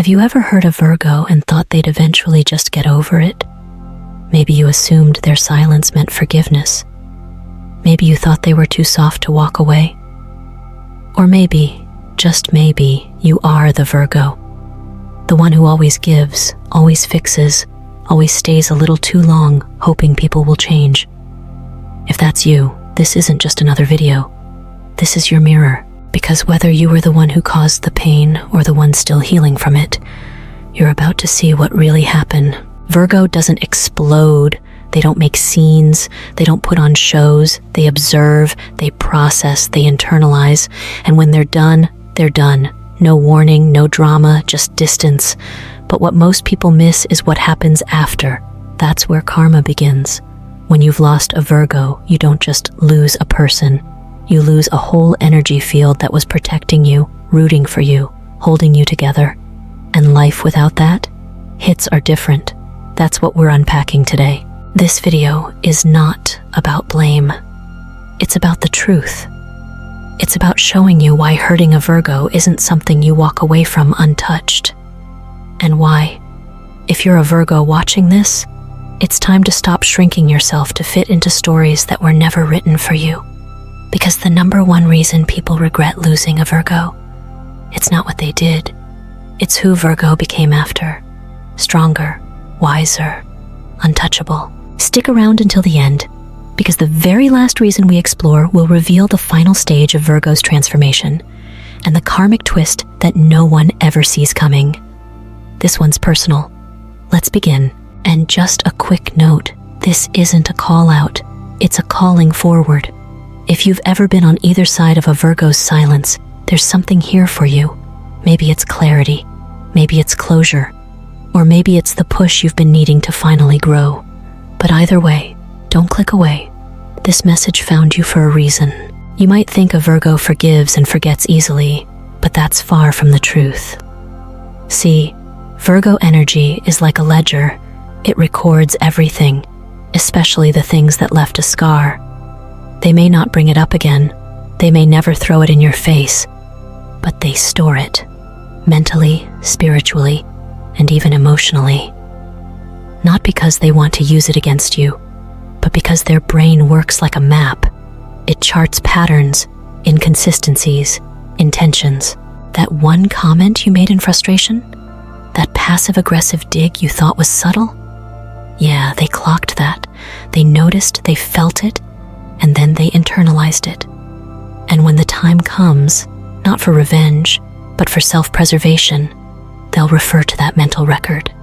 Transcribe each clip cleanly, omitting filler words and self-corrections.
Have you ever heard a Virgo and thought they'd eventually just get over it? Maybe you assumed their silence meant forgiveness. Maybe you thought they were too soft to walk away. Or maybe, just maybe, you are the Virgo. The one who always gives, always fixes, always stays a little too long, hoping people will change. If that's you, this isn't just another video. This is your mirror, because whether you were the one who caused the pain or the one still healing from it, you're about to see what really happened. Virgo doesn't explode. They don't make scenes. They don't put on shows. They observe, they process, they internalize. And when they're done, they're done. No warning, no drama, just distance. But what most people miss is what happens after. That's where karma begins. When you've lost a Virgo, you don't just lose a person. You lose a whole energy field that was protecting you, rooting for you, holding you together. And life without that? Hits are different. That's what we're unpacking today. This video is not about blame. It's about the truth. It's about showing you why hurting a Virgo isn't something you walk away from untouched. And why, if you're a Virgo watching this, it's time to stop shrinking yourself to fit into stories that were never written for you. Because the number one reason people regret losing a Virgo, it's not what they did. It's who Virgo became after. Stronger, wiser, untouchable. Stick around until the end, because the very last reason we explore will reveal the final stage of Virgo's transformation and the karmic twist that no one ever sees coming. This one's personal. Let's begin. And just a quick note, this isn't a call out, it's a calling forward. If you've ever been on either side of a Virgo's silence, there's something here for you. Maybe it's clarity, maybe it's closure, or maybe it's the push you've been needing to finally grow. But either way, don't click away. This message found you for a reason. You might think a Virgo forgives and forgets easily, but that's far from the truth. See, Virgo energy is like a ledger. It records everything, especially the things that left a scar. They may not bring it up again. They may never throw it in your face, but they store it, mentally, spiritually, and even emotionally. Not because they want to use it against you, but because their brain works like a map. It charts patterns, inconsistencies, intentions. That one comment you made in frustration? That passive-aggressive dig you thought was subtle? Yeah, they clocked that. They noticed, they felt it, and then they internalized it. And when the time comes, not for revenge, but for self-preservation, they'll refer to that mental record.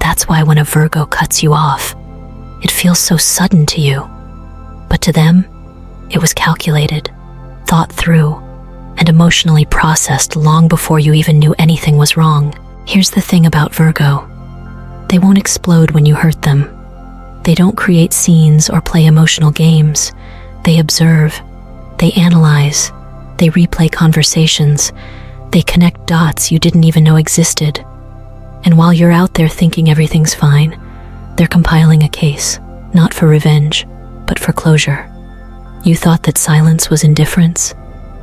That's why when a Virgo cuts you off, it feels so sudden to you. But to them, it was calculated, thought through, and emotionally processed long before you even knew anything was wrong. Here's the thing about Virgo. They won't explode when you hurt them. They don't create scenes or play emotional games. They observe, they analyze, they replay conversations, they connect dots you didn't even know existed. And while you're out there thinking everything's fine, they're compiling a case, not for revenge, but for closure. You thought that silence was indifference?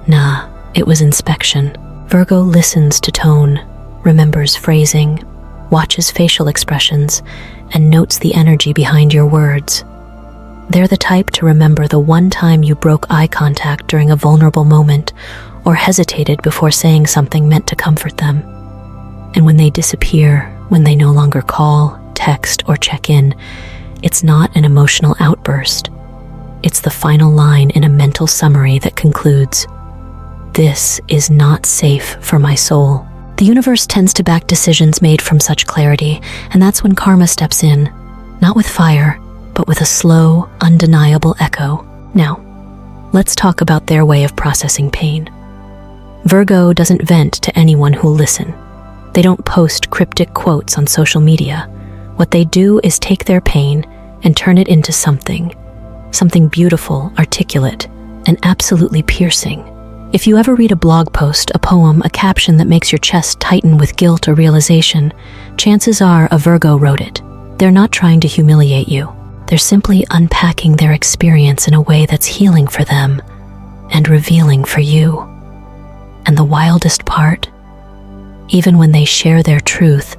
Nah, it was inspection. Virgo listens to tone, remembers phrasing, watches facial expressions, and notes the energy behind your words. They're the type to remember the one time you broke eye contact during a vulnerable moment or hesitated before saying something meant to comfort them. And when they disappear, when they no longer call, text, or check in, it's not an emotional outburst. It's the final line in a mental summary that concludes, "This is not safe for my soul." The universe tends to back decisions made from such clarity, and that's when karma steps in, not with fire, but with a slow, undeniable echo. Now, let's talk about their way of processing pain. Virgo doesn't vent to anyone who'll listen. They don't post cryptic quotes on social media. What they do is take their pain and turn it into something beautiful, articulate, and absolutely piercing. If you ever read a blog post, a poem, a caption that makes your chest tighten with guilt or realization, chances are a Virgo wrote it. They're not trying to humiliate you. They're simply unpacking their experience in a way that's healing for them and revealing for you. And the wildest part? Even when they share their truth,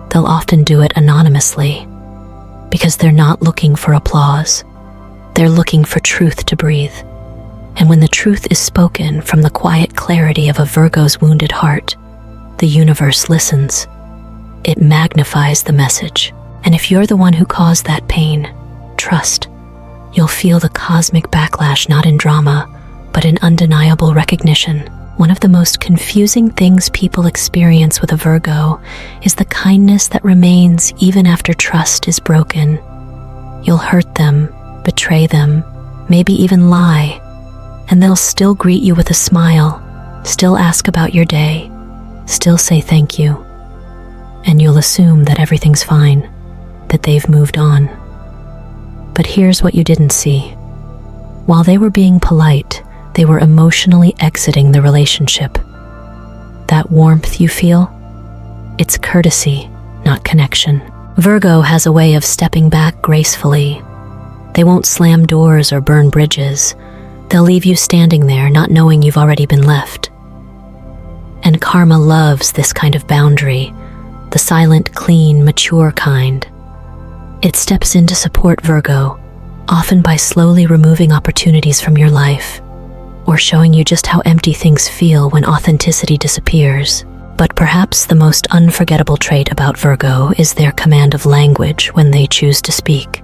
they'll often do it anonymously, because they're not looking for applause. They're looking for truth to breathe. And when the truth is spoken from the quiet clarity of a Virgo's wounded heart, the universe listens. It magnifies the message. And if you're the one who caused that pain, trust, you'll feel the cosmic backlash not in drama, but in undeniable recognition. One of the most confusing things people experience with a Virgo is the kindness that remains even after trust is broken. You'll hurt them, betray them, maybe even lie, and they'll still greet you with a smile, still ask about your day, still say thank you. And you'll assume that everything's fine, that they've moved on. But here's what you didn't see. While they were being polite, they were emotionally exiting the relationship. That warmth you feel? It's courtesy, not connection. Virgo has a way of stepping back gracefully. They won't slam doors or burn bridges. They'll leave you standing there, not knowing you've already been left. And karma loves this kind of boundary, the silent, clean, mature kind. It steps in to support Virgo, often by slowly removing opportunities from your life, or showing you just how empty things feel when authenticity disappears. But perhaps the most unforgettable trait about Virgo is their command of language when they choose to speak.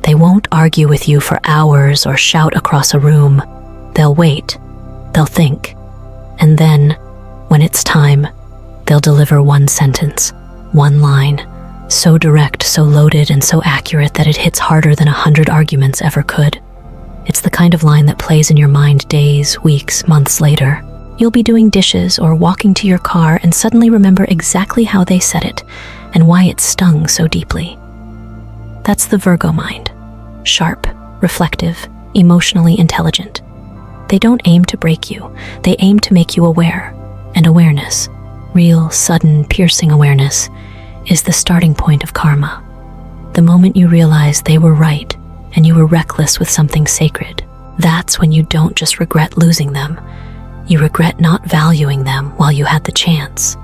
They won't argue with you for hours or shout across a room. They'll wait, they'll think, and then, when it's time, they'll deliver one sentence, one line, so direct, so loaded, and so accurate that it hits harder than 100 arguments ever could. It's the kind of line that plays in your mind days, weeks, months later. You'll be doing dishes or walking to your car and suddenly remember exactly how they said it and why it stung so deeply. That's the Virgo mind. Sharp, reflective, emotionally intelligent. They don't aim to break you. They aim to make you aware. And awareness, real, sudden, piercing awareness, is the starting point of karma. The moment you realize they were right and you were reckless with something sacred, that's when you don't just regret losing them. You regret not valuing them while you had the chance.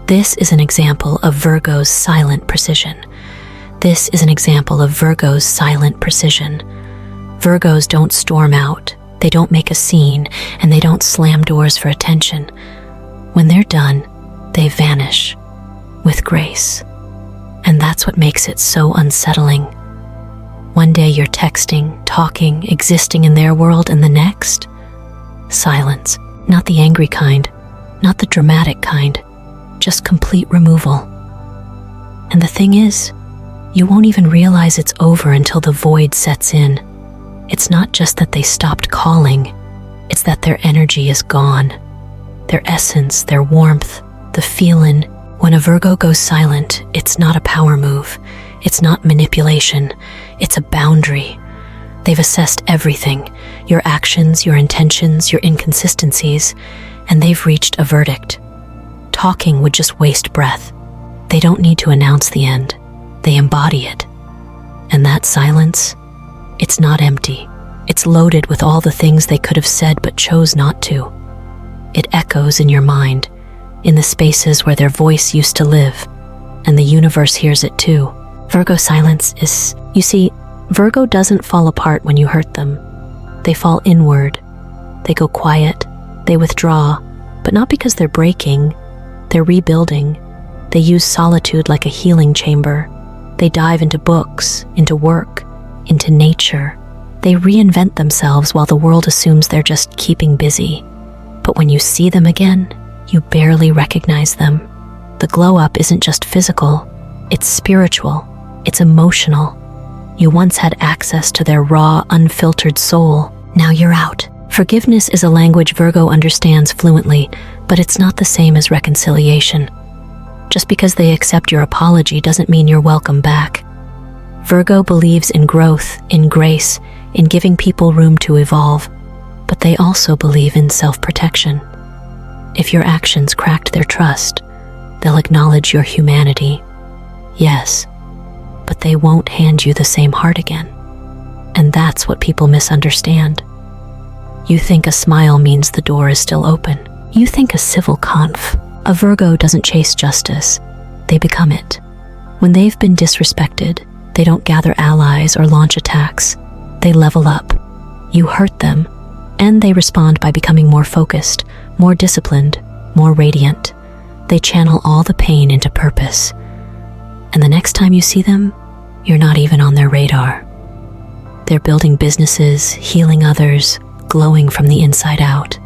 This is an example of Virgo's silent precision. This is an example of Virgo's silent precision. Virgos don't storm out, they don't make a scene, and they don't slam doors for attention. When they're done, they vanish with grace. And that's what makes it so unsettling. One day you're texting, talking, existing in their world, and the next, silence. Not the angry kind, not the dramatic kind, just complete removal. And the thing is, you won't even realize it's over until the void sets in. It's not just that they stopped calling, it's that their energy is gone. Their essence, their warmth, the feeling. When a Virgo goes silent, it's not a power move. It's not manipulation. It's a boundary. They've assessed everything, your actions, your intentions, your inconsistencies, and they've reached a verdict. Talking would just waste breath. They don't need to announce the end. They embody it. And that silence, it's not empty. It's loaded with all the things they could have said but chose not to. It echoes in your mind, in the spaces where their voice used to live, and the universe hears it too. Virgo silence is, you see, Virgo doesn't fall apart when you hurt them. They fall inward. They go quiet. They withdraw, but not because they're breaking. They're rebuilding. They use solitude like a healing chamber. They dive into books, into work, into nature. They reinvent themselves while the world assumes they're just keeping busy. But when you see them again, you barely recognize them. The glow up isn't just physical, it's spiritual, it's emotional. You once had access to their raw, unfiltered soul. Now you're out. Forgiveness is a language Virgo understands fluently, but it's not the same as reconciliation. Just because they accept your apology doesn't mean you're welcome back. Virgo believes in growth, in grace, in giving people room to evolve, but they also believe in self-protection. If your actions cracked their trust, they'll acknowledge your humanity. Yes, but they won't hand you the same heart again. And that's what people misunderstand. You think a smile means the door is still open. You think a civil conf A Virgo doesn't chase justice, they become it. When they've been disrespected, they don't gather allies or launch attacks. They level up. You hurt them, and they respond by becoming more focused, more disciplined, more radiant. They channel all the pain into purpose. And the next time you see them, you're not even on their radar. They're building businesses, healing others, glowing from the inside out.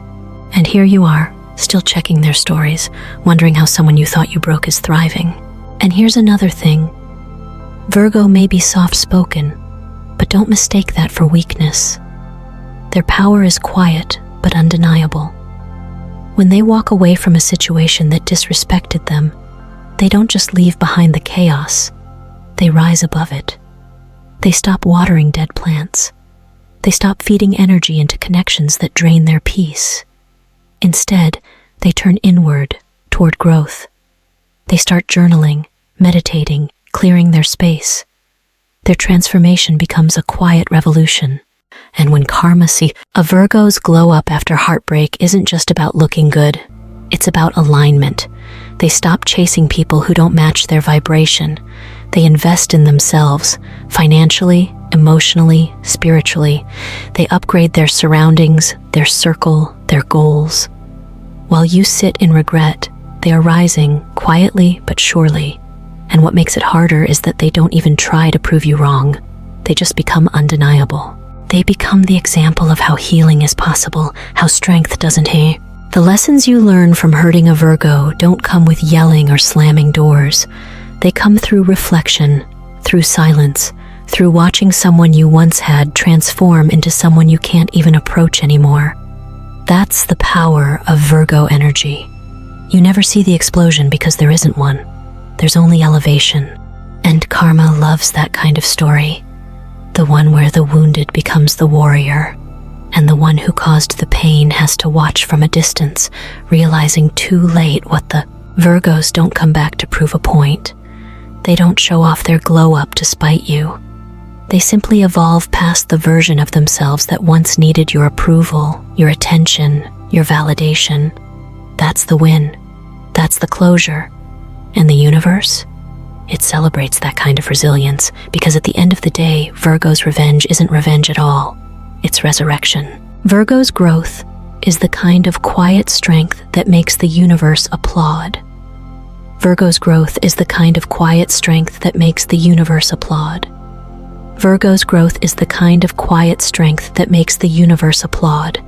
And here you are, still checking their stories, wondering how someone you thought you broke is thriving. And here's another thing. Virgo may be soft-spoken, but don't mistake that for weakness. Their power is quiet, but undeniable. When they walk away from a situation that disrespected them, they don't just leave behind the chaos, they rise above it. They stop watering dead plants. They stop feeding energy into connections that drain their peace. Instead, they turn inward, toward growth. They start journaling, meditating, clearing their space. Their transformation becomes a quiet revolution. And when karma sees a Virgo's glow up after heartbreak isn't just about looking good, it's about alignment. They stop chasing people who don't match their vibration. They invest in themselves, financially, emotionally, spiritually. They upgrade their surroundings, their circle, their goals. While you sit in regret, they are rising, quietly but surely. And what makes it harder is that they don't even try to prove you wrong. They just become undeniable. They become the example of how healing is possible, how strength doesn't hurt. The lessons you learn from hurting a Virgo don't come with yelling or slamming doors. They come through reflection, through silence, through watching someone you once had transform into someone you can't even approach anymore. That's the power of Virgo energy. You never see the explosion because there isn't one. There's only elevation. And karma loves that kind of story. The one where the wounded becomes the warrior, and the one who caused the pain has to watch from a distance, realizing too late what the Virgos don't come back to prove a point. They don't show off their glow up to spite you. They simply evolve past the version of themselves that once needed your approval, your attention, your validation. That's the win. That's the closure. And the universe? It celebrates that kind of resilience because at the end of the day, Virgo's revenge isn't revenge at all. It's resurrection. Virgo's growth is the kind of quiet strength that makes the universe applaud. Virgo's growth is the kind of quiet strength that makes the universe applaud. Virgo's growth is the kind of quiet strength that makes the universe applaud.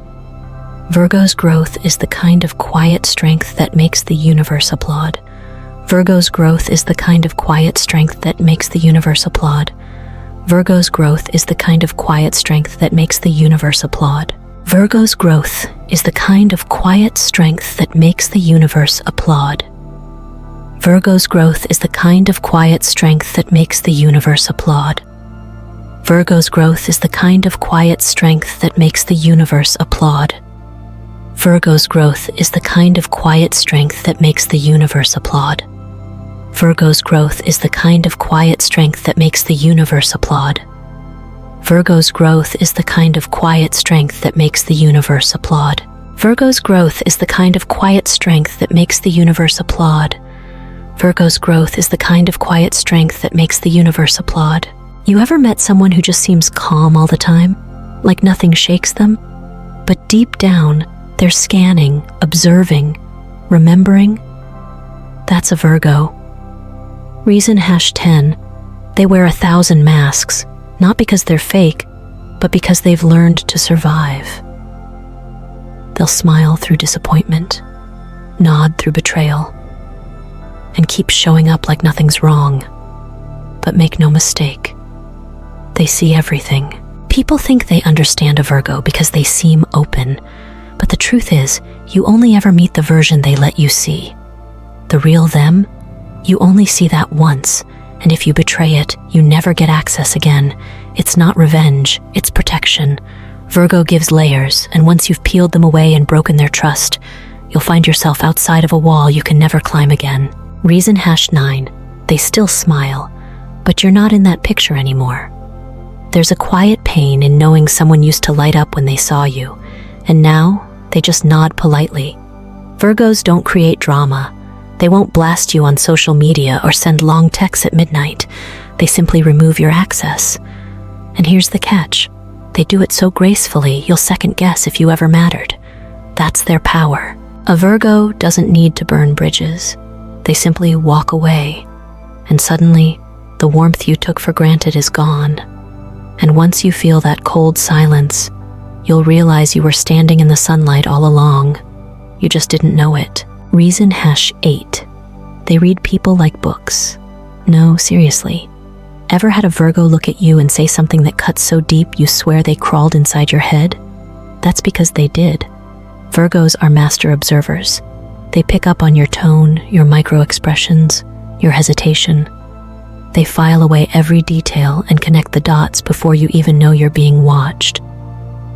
Virgo's growth is the kind of quiet strength that makes the universe applaud. Virgo's growth is the kind of quiet strength that makes the universe applaud. Virgo's growth is the kind of quiet strength that makes the universe applaud. Virgo's growth is the kind of quiet strength that makes the universe applaud. Virgo's growth is the kind of quiet strength that makes the universe applaud. Virgo's growth is the kind of quiet strength that makes the universe applaud. Virgo's growth is the kind of quiet strength that makes the universe applaud. Virgo's growth is the kind of quiet strength that makes the universe applaud. Virgo's growth is the kind of quiet strength that makes the universe applaud. Virgo's growth is the kind of quiet strength that makes the universe applaud. Virgo's growth is the kind of quiet strength that makes the universe applaud. You ever met someone who just seems calm all the time? Like nothing shakes them? But deep down, they're scanning, observing, remembering. That's a Virgo. Reason #10. They wear 1,000 masks, not because they're fake, but because they've learned to survive. They'll smile through disappointment, nod through betrayal, and keep showing up like nothing's wrong. But make no mistake, they see everything. People think they understand a Virgo because they seem open, but the truth is, you only ever meet the version they let you see. The real them, you only see that once, and if you betray it, you never get access again. It's not revenge, it's protection. Virgo gives layers, and once you've peeled them away and broken their trust, you'll find yourself outside of a wall you can never climb again. Reason #9. They still smile, but you're not in that picture anymore. There's a quiet pain in knowing someone used to light up when they saw you, and now they just nod politely. Virgos don't create drama, They won't blast you on social media or send long texts at midnight. They simply remove your access. And here's the catch. They do it so gracefully, you'll second guess if you ever mattered. That's their power. A Virgo doesn't need to burn bridges. They simply walk away. And suddenly, the warmth you took for granted is gone. And once you feel that cold silence, you'll realize you were standing in the sunlight all along. You just didn't know it. Reason #8. They read people like books. No, seriously. Ever had a Virgo look at you and say something that cuts so deep you swear they crawled inside your head? That's because they did. Virgos are master observers. They pick up on your tone, your micro-expressions, your hesitation. They file away every detail and connect the dots before you even know you're being watched.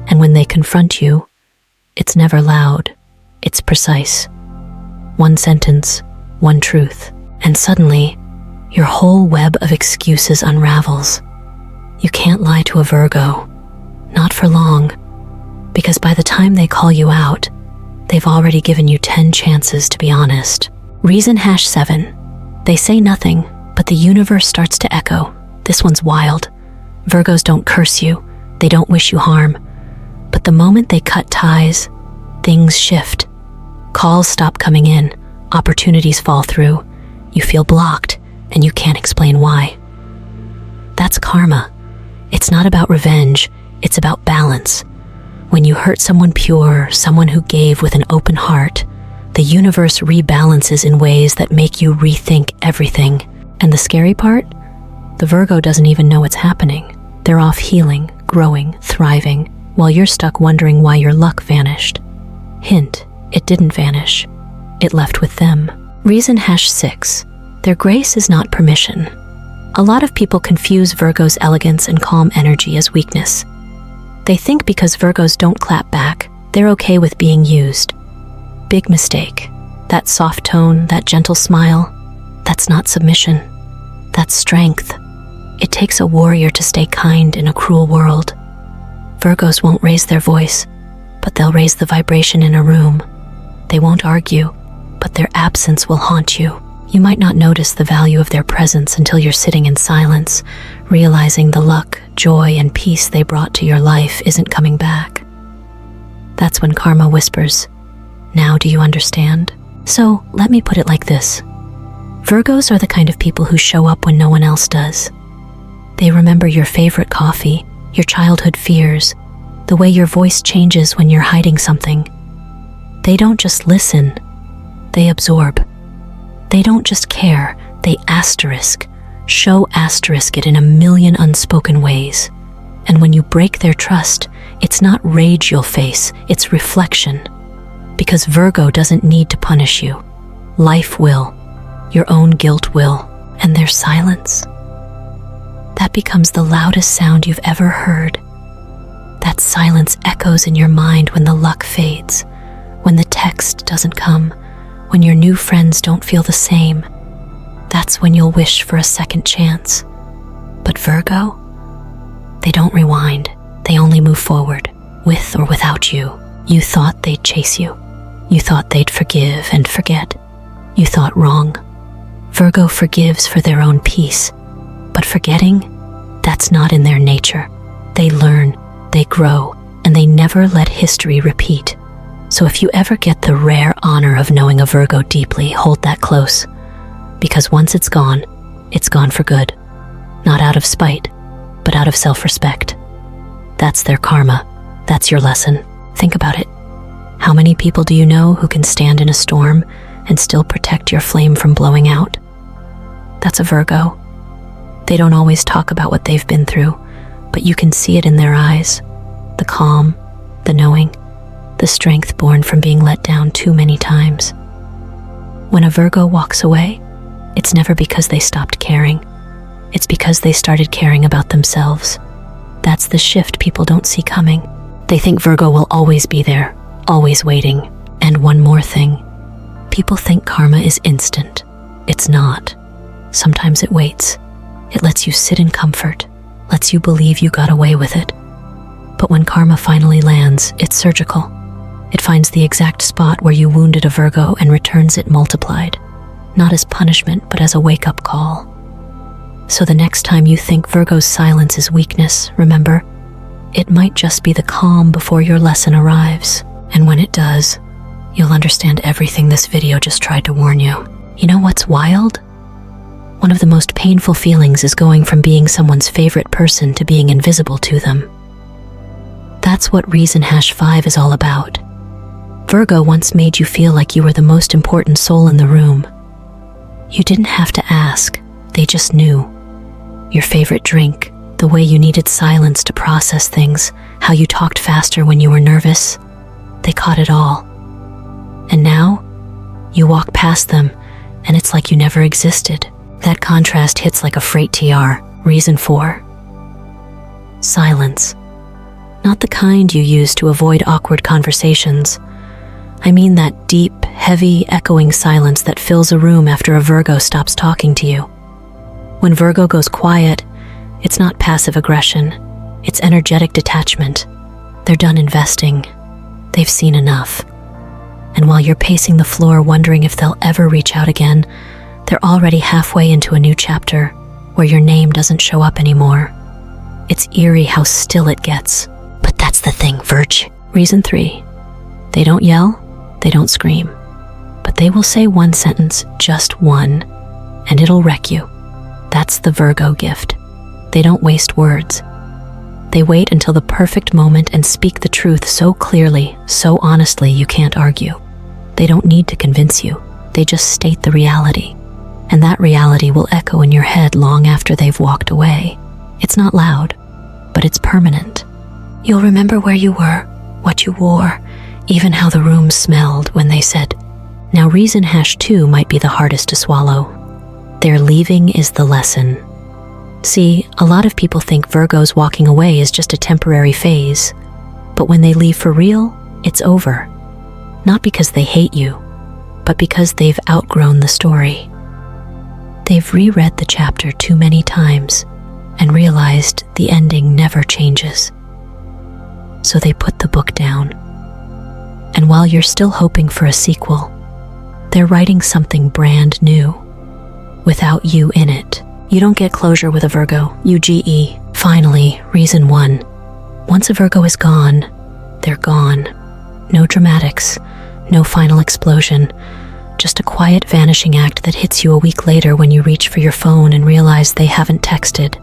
And when they confront you, it's never loud, it's precise. One sentence, one truth, and suddenly, your whole web of excuses unravels. You can't lie to a Virgo, not for long, because by the time they call you out, they've already given you 10 chances to be honest. Reason #7. They say nothing, but the universe starts to echo. This one's wild. Virgos don't curse you, they don't wish you harm. But the moment they cut ties, things shift. Calls stop coming in, opportunities fall through. You feel blocked, and you can't explain why. That's karma. It's not about revenge, it's about balance. When you hurt someone pure, someone who gave with an open heart, the universe rebalances in ways that make you rethink everything. And the scary part? The Virgo doesn't even know it's happening. They're off healing, growing, thriving, while you're stuck wondering why your luck vanished. Hint, it didn't vanish. It left with them. Reason #6. Their grace is not permission. A lot of people confuse Virgo's elegance and calm energy as weakness. They think because Virgos don't clap back, they're okay with being used. Big mistake. That soft tone, that gentle smile, that's not submission. That's strength. It takes a warrior to stay kind in a cruel world. Virgos won't raise their voice, but they'll raise the vibration in a room. They won't argue, but their absence will haunt you. You might not notice the value of their presence until you're sitting in silence, realizing the luck, joy, and peace they brought to your life isn't coming back. That's when karma whispers, "Now do you understand?" So, let me put it like this. Virgos are the kind of people who show up when no one else does. They remember your favorite coffee, your childhood fears, the way your voice changes when you're hiding something. They don't just listen, they absorb. They don't just care, they show asterisk it in a million unspoken ways. And when you break their trust, it's not rage you'll face, it's reflection. Because Virgo doesn't need to punish you. Life will, your own guilt will, and their silence. That becomes the loudest sound you've ever heard. That silence echoes in your mind when the luck fades, when the text doesn't come, when your new friends don't feel the same. That's when you'll wish for a second chance. But Virgo? They don't rewind, they only move forward, with or without you. You thought they'd chase you. You thought they'd forgive and forget. You thought wrong. Virgo forgives for their own peace. But forgetting, that's not in their nature. They learn, they grow, and they never let history repeat. So if you ever get the rare honor of knowing a Virgo deeply, hold that close. Because once it's gone for good. Not out of spite, but out of self-respect. That's their karma. That's your lesson. Think about it. How many people do you know who can stand in a storm and still protect your flame from blowing out? That's a Virgo. They don't always talk about what they've been through, but you can see it in their eyes. The calm, the knowing, the strength born from being let down too many times. When a Virgo walks away, it's never because they stopped caring. It's because they started caring about themselves. That's the shift people don't see coming. They think Virgo will always be there, always waiting. And one more thing. People think karma is instant. It's not. Sometimes it waits. It lets you sit in comfort, lets you believe you got away with it. But when karma finally lands, it's surgical. It finds the exact spot where you wounded a Virgo and returns it multiplied. not as punishment, but as a wake-up call. So the next time you think Virgo's silence is weakness, remember, it might just be the calm before your lesson arrives. And when it does, you'll understand everything this video just tried to warn you. You know what's wild? One of the most painful feelings is going from being someone's favorite person to being invisible to them. That's what Reason #5 is all about. Virgo once made you feel like you were the most important soul in the room. You didn't have to ask, they just knew. Your favorite drink, the way you needed silence to process things, how you talked faster when you were nervous. They caught it all. And now, you walk past them, and it's like you never existed. That contrast hits like a freight TR. Reason 4. Silence. Not the kind you use to avoid awkward conversations. I mean that deep, heavy, echoing silence that fills a room after a Virgo stops talking to you. When Virgo goes quiet, it's not passive aggression, it's energetic detachment. They're done investing. They've seen enough. And while you're pacing the floor wondering if they'll ever reach out again, they're already halfway into a new chapter where your name doesn't show up anymore. It's eerie how still it gets. But that's the thing, Virg. Reason 3. They don't yell, they don't scream, but they will say one sentence, just one, and it'll wreck you. That's the Virgo gift. They don't waste words. They wait until the perfect moment and speak the truth so clearly, so honestly you can't argue. They don't need to convince you. They just state the reality. And that reality will echo in your head long after they've walked away. It's not loud, but it's permanent. You'll remember where you were, what you wore, even how the room smelled when they said. Now Reason #2 might be the hardest to swallow. Their leaving is the lesson. See, a lot of people think Virgos walking away is just a temporary phase, but when they leave for real, it's over. Not because they hate you, but because they've outgrown the story. They've reread the chapter too many times and realized the ending never changes. So they put the book down. And while you're still hoping for a sequel, they're writing something brand new, without you in it. You don't get closure with a Virgo, UGE. Finally, Reason 1. Once a Virgo is gone, they're gone. No dramatics, no final explosion, just a quiet vanishing act that hits you a week later when you reach for your phone and realize they haven't texted.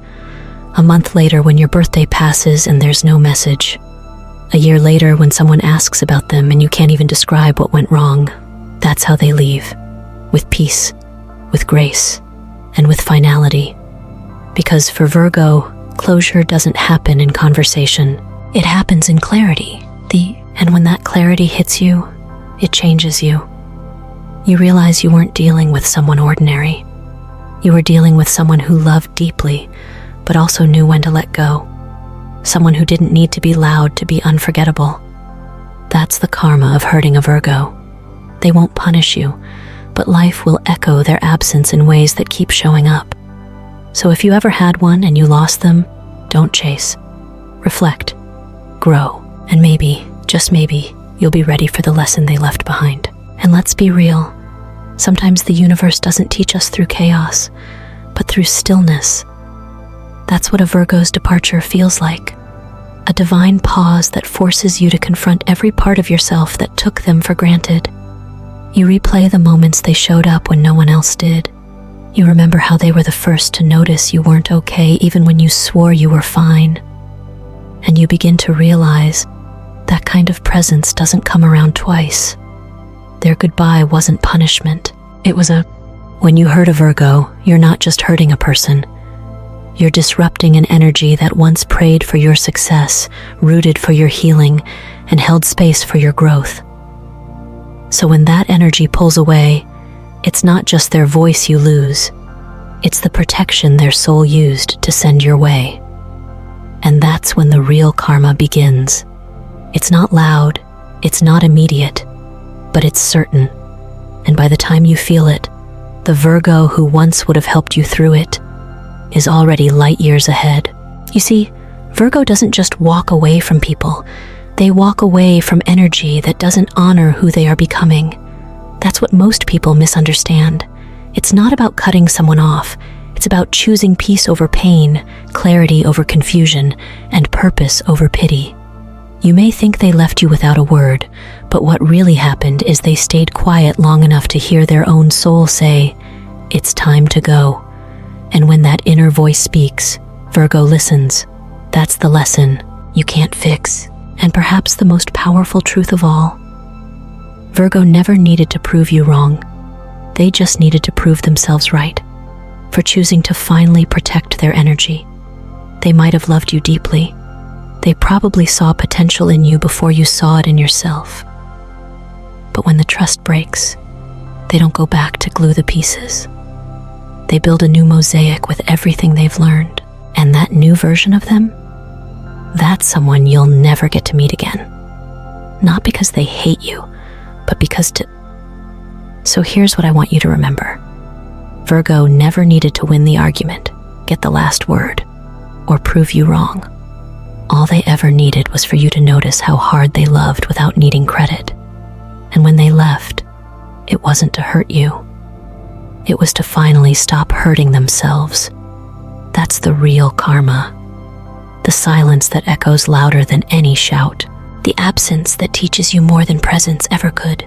A month later when your birthday passes and there's no message. A year later when someone asks about them and you can't even describe what went wrong. That's how they leave. With peace, with grace, and with finality. Because for Virgo, closure doesn't happen in conversation. It happens in clarity. And when that clarity hits you, it changes you. You realize you weren't dealing with someone ordinary. You were dealing with someone who loved deeply, but also knew when to let go. Someone who didn't need to be loud to be unforgettable. That's the karma of hurting a Virgo. They won't punish you, but life will echo their absence in ways that keep showing up. So if you ever had one and you lost them, don't chase. Reflect, grow, and maybe, just maybe, you'll be ready for the lesson they left behind. And let's be real, sometimes the universe doesn't teach us through chaos, but through stillness. That's what a Virgo's departure feels like. A divine pause that forces you to confront every part of yourself that took them for granted. You replay the moments they showed up when no one else did. You remember how they were the first to notice you weren't okay even when you swore you were fine. And you begin to realize that kind of presence doesn't come around twice. Their goodbye wasn't punishment. It was when you hurt a Virgo, you're not just hurting a person. You're disrupting an energy that once prayed for your success, rooted for your healing, and held space for your growth. So when that energy pulls away, it's not just their voice you lose. It's the protection their soul used to send your way. And that's when the real karma begins. It's not loud, it's not immediate, but it's certain. And by the time you feel it, the Virgo who once would have helped you through it is already light years ahead. You see, Virgo doesn't just walk away from people. They walk away from energy that doesn't honor who they are becoming. That's what most people misunderstand. It's not about cutting someone off. It's about choosing peace over pain, clarity over confusion, and purpose over pity. You may think they left you without a word, but what really happened is they stayed quiet long enough to hear their own soul say, "It's time to go." And when that inner voice speaks, Virgo listens. That's the lesson you can't fix, and perhaps the most powerful truth of all. Virgo never needed to prove you wrong. They just needed to prove themselves right, for choosing to finally protect their energy. They might have loved you deeply. They probably saw potential in you before you saw it in yourself. But when the trust breaks, they don't go back to glue the pieces. They build a new mosaic with everything they've learned. And that new version of them, that's someone you'll never get to meet again. Not because they hate you, but because So here's what I want you to remember. Virgo never needed to win the argument, get the last word, or prove you wrong. All they ever needed was for you to notice how hard they loved without needing credit. And when they left, it wasn't to hurt you. It was to finally stop hurting themselves. That's the real karma. The silence that echoes louder than any shout. The absence that teaches you more than presence ever could.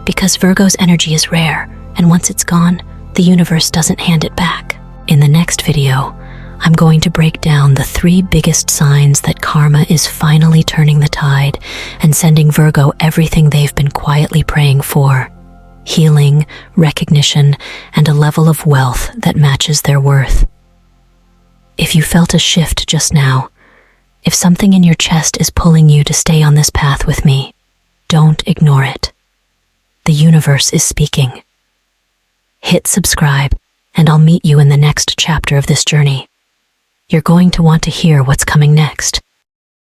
Because Virgo's energy is rare, and once it's gone, the universe doesn't hand it back. In the next video, I'm going to break down the 3 biggest signs that karma is finally turning the tide and sending Virgo everything they've been quietly praying for. Healing, recognition, and a level of wealth that matches their worth. If you felt a shift just now, if something in your chest is pulling you to stay on this path with me, don't ignore it. The universe is speaking. Hit subscribe, and I'll meet you in the next chapter of this journey. You're going to want to hear what's coming next.